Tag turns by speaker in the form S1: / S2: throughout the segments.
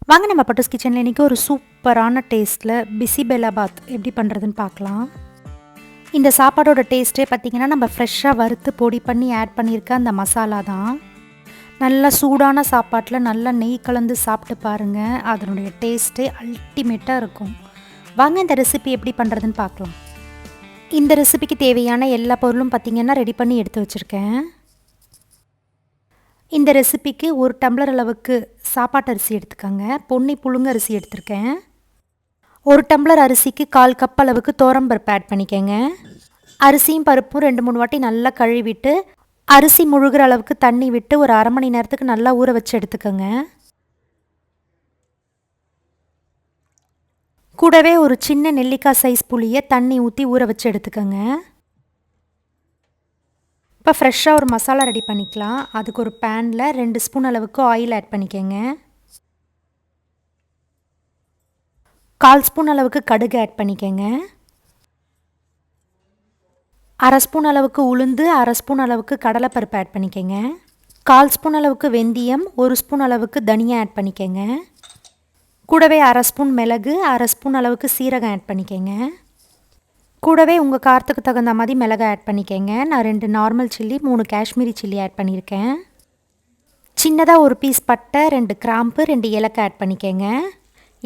S1: வாங்க நம்ம பட்டூஸ் கிச்சனில் இன்றைக்கி ஒரு சூப்பரான டேஸ்ட்டில் பிசிபெல்லாபாத் எப்படி பண்ணுறதுன்னு பார்க்கலாம். இந்த சாப்பாடோட டேஸ்ட்டே பார்த்திங்கன்னா நம்ம ஃப்ரெஷ்ஷாக வறுத்து பொடி பண்ணி ஆட் பண்ணியிருக்க அந்த மசாலா தான். நல்லா சூடான சாப்பாட்டில் நல்லா நெய் கலந்து சாப்பிட்டு பாருங்கள், அதனுடைய டேஸ்ட்டே அல்டிமேட்டாக இருக்கும். வாங்க இந்த ரெசிபி எப்படி பண்ணுறதுன்னு பார்க்கலாம். இந்த ரெசிபிக்கு தேவையான எல்லா பொருளும் பார்த்திங்கன்னா ரெடி பண்ணி எடுத்து வச்சுருக்கேன். இந்த ரெசிபிக்கு ஒரு டம்ளர் அளவுக்கு சாப்பாட்டு அரிசி எடுத்துக்கோங்க. பொன்னி புழுங்க அரிசி எடுத்திருக்கேன். ஒரு டம்ளர் அரிசிக்கு 1/4 கப் அளவுக்கு துவரம்பருப்பு ஆட் பண்ணிக்கோங்க. அரிசியும் பருப்பும் 2-3 வாட்டி நல்லா கழுவிட்டு அரிசி முழுகிற அளவுக்கு தண்ணி விட்டு ஒரு அரை மணி நேரத்துக்கு நல்லா ஊற வச்சு எடுத்துக்கோங்க. கூடவே ஒரு சின்ன நெல்லிக்காய் சைஸ் புளியை தண்ணி ஊற்றி ஊற வச்சு எடுத்துக்கோங்க. இப்போ ஃப்ரெஷ்ஷாக ஒரு மசாலா ரெடி பண்ணிக்கலாம். அதுக்கு ஒரு பேனில் 2 ஸ்பூன் அளவுக்கு ஆயில் ஆட் பண்ணிக்கோங்க. 1/4 ஸ்பூன் அளவுக்கு கடுகு ஆட் பண்ணிக்கோங்க. 1/2 ஸ்பூன் அளவுக்கு உளுந்து, 1/2 ஸ்பூன் அளவுக்கு கடலைப்பருப்பு ஆட் பண்ணிக்கோங்க. 1/4 ஸ்பூன் அளவுக்கு வெந்தயம், 1 ஸ்பூன் அளவுக்கு தனியா ஆட் பண்ணிக்கோங்க. கூடவே 1/2 ஸ்பூன் மிளகு, 1/2 ஸ்பூன் அளவுக்கு சீரகம் ஆட் பண்ணிக்கோங்க. கூடவே உங்கள் காரத்துக்கு தகுந்த மாதிரி மிளகாய் ஆட் பண்ணிக்கோங்க. நான் 2 normal chilli, 3 Kashmiri chilli add பண்ணியிருக்கேன். சின்னதாக ஒரு பீஸ் பட்டை, 2 கிராம்பு, 2 ஏலக்காய் ஆட் பண்ணிக்கோங்க.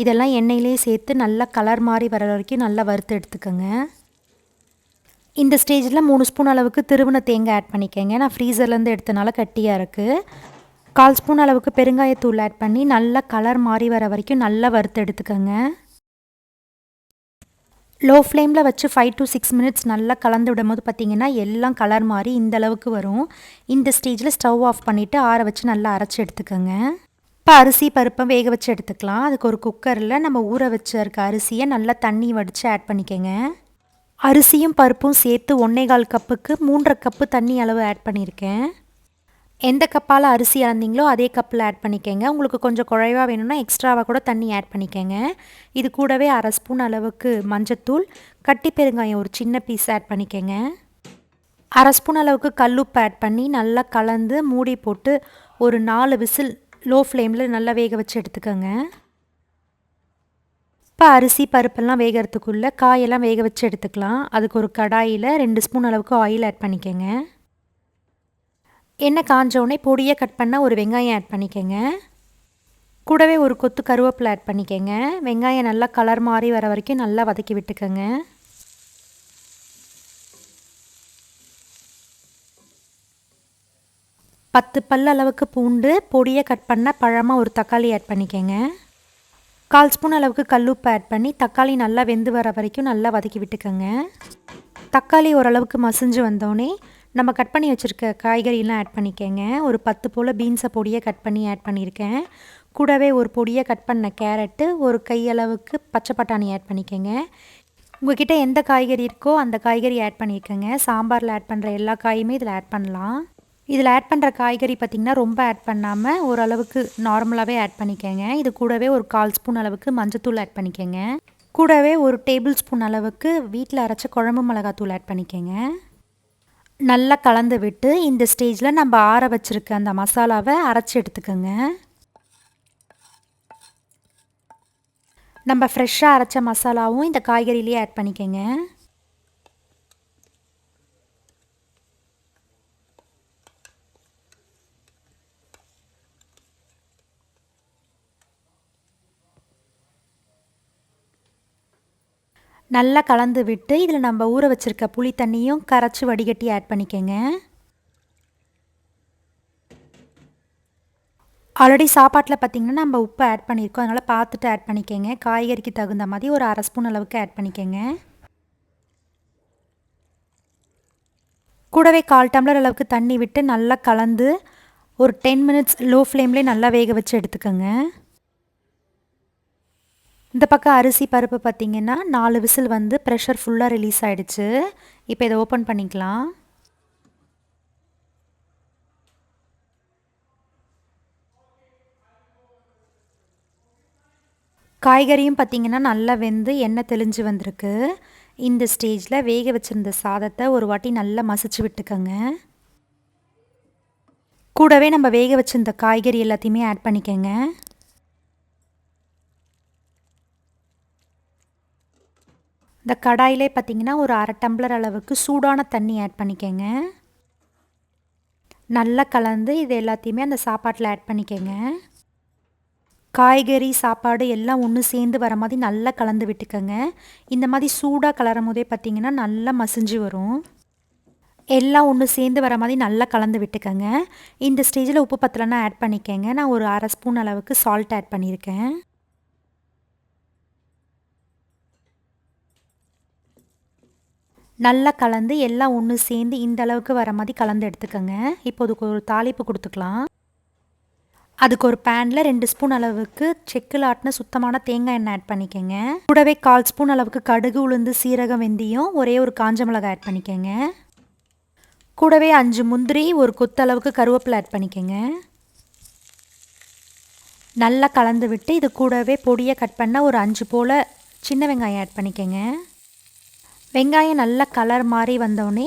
S1: இதெல்லாம் எண்ணெயிலே சேர்த்து நல்லா கலர் மாதிரி வர வரைக்கும் நல்லா வறுத்து எடுத்துக்கோங்க. இந்த ஸ்டேஜில் 3 ஸ்பூன் அளவுக்கு திருவன தேங்காய் ஆட் பண்ணிக்கோங்க. நான் ஃப்ரீசர்லேருந்து எடுத்தனால கட்டியாக இருக்குது. 1/4 ஸ்பூன் அளவுக்கு பெருங்காயத்தூள் ஆட் பண்ணி நல்லா கலர் மாதிரி வர வரைக்கும் நல்லா வறுத்து எடுத்துக்கோங்க. லோ ஃப்ளேமில் வச்சு 5 to 6 மினிட்ஸ் நல்லா கலந்து விடும் போது பார்த்திங்கன்னா எல்லாம் கலர் மாதிரி இந்த அளவுக்கு வரும். இந்த ஸ்டேஜில் ஸ்டவ் ஆஃப் பண்ணிவிட்டு ஆற வச்சு நல்லா அரைச்சி எடுத்துக்கோங்க. இப்போ அரிசி பருப்பை வேக வச்சு எடுத்துக்கலாம். அதுக்கு ஒரு குக்கரில் நம்ம ஊற வச்சிருக்க அரிசியை நல்லா தண்ணி வடித்து ஆட் பண்ணிக்கோங்க. அரிசியும் பருப்பும் சேர்த்து 1/4 கப்புக்கு 3.5 கப்பு தண்ணி அளவு ஆட் பண்ணியிருக்கேன். எந்த கப்பால் அரிசி அளந்தீங்களோ அதே கப்பில் ஆட் பண்ணிக்கோங்க. உங்களுக்கு கொஞ்சம் குழைவாக வேணும்னா எக்ஸ்ட்ராவாக கூட தண்ணி ஆட் பண்ணிக்கோங்க. இது கூடவே 1/2 ஸ்பூன் அளவுக்கு மஞ்சத்தூள், கட்டி பெருங்காயம் ஒரு சின்ன பீஸ் ஆட் பண்ணிக்கோங்க. 1/2 ஸ்பூன் அளவுக்கு கல்லுப்பு ஆட் பண்ணி நல்லா கலந்து மூடி போட்டு ஒரு 4 விசில் லோ ஃப்ளேமில் நல்லா வேக வச்சு எடுத்துக்கோங்க. இப்போ அரிசி பருப்பெல்லாம் வேகிறதுக்குள்ளே காயெல்லாம் வேக வச்சு எடுத்துக்கலாம். அதுக்கு ஒரு கடாயில் 2 ஸ்பூன் அளவுக்கு ஆயில் ஆட் பண்ணிக்கோங்க. எண்ணெய் காஞ்சோடனே பொடியை கட் பண்ண ஒரு வெங்காயம் ஆட் பண்ணிக்கோங்க. கூடவே ஒரு கொத்து கருவேப்பிலை ஆட் பண்ணிக்கோங்க. வெங்காயம் நல்லா கலர் மாறி வர வரைக்கும் நல்லா வதக்கி விட்டுக்கோங்க. பத்து பல் அளவுக்கு பூண்டு, பொடியை கட் பண்ண பழமாக ஒரு தக்காளி ஆட் பண்ணிக்கோங்க. 1/4 ஸ்பூன் அளவுக்கு கல்லுப்பு ஆட் பண்ணி தக்காளி நல்லா வெந்து வர வரைக்கும் நல்லா வதக்கி விட்டுக்கோங்க. தக்காளி ஓரளவுக்கு மசிஞ்சு வந்தோடனே நம்ம கட் பண்ணி வச்சுருக்க காய்கறியெல்லாம் ஆட் பண்ணிக்கோங்க. ஒரு 10 போல் பீன்ஸை பொடியை கட் பண்ணி ஆட் பண்ணியிருக்கேன். கூடவே ஒரு பொடியை கட் பண்ண கேரட்டு, ஒரு கையளவுக்கு பச்சை பட்டாணி ஆட் பண்ணிக்கோங்க. உங்கள்கிட்ட எந்த காய்கறி இருக்கோ அந்த காய்கறி ஆட் பண்ணிக்கோங்க. சாம்பாரில் ஆட் பண்ணுற எல்லா காயுமே இதில் ஆட் பண்ணலாம். இதில் ஆட் பண்ணுற காய்கறி பார்த்திங்கன்னா ரொம்ப ஆட் பண்ணாமல் ஓரளவுக்கு நார்மலாகவே ஆட் பண்ணிக்கோங்க. இது கூடவே ஒரு 1/4 ஸ்பூன் அளவுக்கு மஞ்சத்தூள் ஆட் பண்ணிக்கோங்க. கூடவே ஒரு டேபிள் ஸ்பூன் அளவுக்கு வீட்டில் அரைச்ச குழம்பு மிளகாத்தூள் ஆட் பண்ணிக்கோங்க. நல்லா கலந்து விட்டு இந்த ஸ்டேஜில் நம்ம ஆற வச்சுருக்க அந்த மசாலாவை அரைச்சி எடுத்துக்கோங்க. நம்ம ஃப்ரெஷ்ஷாக அரைச்ச மசாலாவும் இந்த காய்கறிலேயே ஆட் பண்ணிக்கோங்க. நல்லா கலந்து விட்டு இதில் நம்ம ஊற வச்சுருக்க புளி தண்ணியும் கரைச்சி வடிகட்டி ஆட் பண்ணிக்கோங்க. ஆல்ரெடி சாப்பாட்டில் பார்த்திங்கன்னா நம்ம உப்பு ஆட் பண்ணியிருக்கோம், அதனால் பார்த்துட்டு ஆட் பண்ணிக்கோங்க. காய்கறிக்கு தகுந்த மாதிரி ஒரு 1/2 ஸ்பூன் அளவுக்கு ஆட் பண்ணிக்கோங்க. கூடவே 1/4 டம்ளர் அளவுக்கு தண்ணி விட்டு நல்லா கலந்து ஒரு 10 மினிட்ஸ் லோ ஃப்ளேம்லேயே நல்லா வேக வச்சு எடுத்துக்கோங்க. இந்த பக்கம் அரிசி பருப்பு பார்த்திங்கன்னா 4 விசில் வந்து ப்ரெஷர் ஃபுல்லாக ரிலீஸ் ஆகிடுச்சு. இப்போ இதை ஓப்பன் பண்ணிக்கலாம். காய்கறியும் பார்த்திங்கன்னா நல்லா வெந்து எண்ணெய் தெளிஞ்சு வந்திருக்கு. இந்த ஸ்டேஜில் வேக வச்சுருந்த சாதத்தை ஒரு வாட்டி நல்லா மசிச்சு விட்டுக்கோங்க. கூடவே நம்ம வேக வச்சிருந்த காய்கறி எல்லாத்தையுமே ஆட் பண்ணிக்கோங்க. இந்த கடாயிலே பார்த்திங்கன்னா ஒரு அரை டம்ளர் அளவுக்கு சூடான தண்ணி ஆட் பண்ணிக்கோங்க. நல்லா கலந்து இது எல்லாத்தையுமே அந்த சாப்பாட்டில் ஆட் பண்ணிக்கோங்க. காய்கறி சாப்பாடு எல்லாம் ஒன்று சேர்ந்து வர மாதிரி நல்லா கலந்து விட்டுக்கோங்க. இந்த மாதிரி சூடாக கலரும் போதே பார்த்திங்கன்னா நல்லா மசிஞ்சு வரும். எல்லாம் ஒன்று சேர்ந்து வர மாதிரி நல்லா கலந்து விட்டுக்கோங்க. இந்த ஸ்டேஜில் உப்பு பத்தலைன்னா ஆட் பண்ணிக்கோங்க. நான் ஒரு அரை ஸ்பூன் அளவுக்கு சால்ட் ஆட் பண்ணியிருக்கேன். நல்லா கலந்து எல்லாம் ஒன்று சேர்ந்து இந்த அளவுக்கு வர மாதிரி கலந்து எடுத்துக்கோங்க. இப்போ அதுக்கு ஒரு தாளிப்பு கொடுத்துக்கலாம். அதுக்கு ஒரு பேனில் 2 ஸ்பூன் அளவுக்கு செக்கில் ஆட்டின சுத்தமான தேங்காய் எண்ணெய் ஆட் பண்ணிக்கோங்க. கூடவே 1/4 ஸ்பூன் அளவுக்கு கடுகு, உளுந்து, சீரகம், வெந்தயம், ஒரே ஒரு காஞ்ச மிளகாய் ஆட் பண்ணிக்கோங்க. கூடவே 5 முந்திரி, ஒரு கொத்தளவுக்கு கருவேப்பிலை ஆட் பண்ணிக்கோங்க. நல்லா கலந்து விட்டு இது கூடவே பொடியை கட் பண்ண ஒரு 5 போல் சின்ன வெங்காயம் ஆட் பண்ணிக்கோங்க. வெங்காயம் நல்லா கலர் மாதிரி வந்தோடனே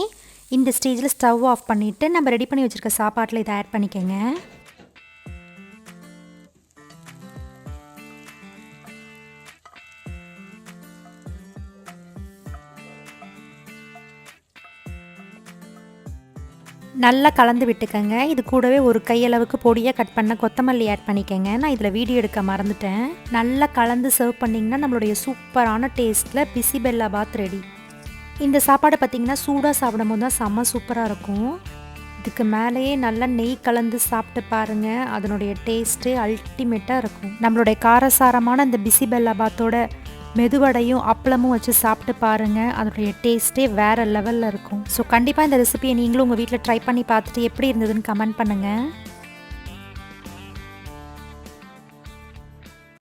S1: இந்த ஸ்டேஜில் ஸ்டவ் ஆஃப் பண்ணிவிட்டு நம்ம ரெடி பண்ணி வச்சுருக்க சாப்பாட்டில் இதை ஆட் பண்ணிக்கோங்க. நல்லா கலந்து விட்டுக்கோங்க. இது கூடவே ஒரு கையளவுக்கு பொடியாக கட் பண்ண கொத்தமல்லி ஆட் பண்ணிக்கோங்க. நான் இதில் வீடியோ எடுக்க மறந்துட்டேன். நல்லா கலந்து சர்வ் பண்ணிங்கன்னா நம்மளுடைய சூப்பரான டேஸ்ட்டில் பிசிபெல்லாபாத் ரெடி. இந்த சாப்பாடை பார்த்திங்கன்னா சூடாக சாப்பிடும் போது தான் செம்ம சூப்பராக இருக்கும். இதுக்கு மேலேயே நல்லா நெய் கலந்து சாப்பிட்டு பாருங்கள். அதனுடைய டேஸ்ட்டு அல்டிமேட்டாக இருக்கும். நம்மளுடைய காரசாரமான இந்த பிசிபெல்லாபாத்தோட மெதுவடையும் அப்பளமும் வச்சு சாப்பிட்டு பாருங்கள். அதனுடைய டேஸ்ட்டே வேறு லெவலில் இருக்கும். ஸோ கண்டிப்பாக இந்த ரெசிபியை நீங்களும் உங்கள் வீட்டில் ட்ரை பண்ணி பார்த்துட்டு எப்படி இருந்ததுன்னு கமெண்ட் பண்ணுங்கள்.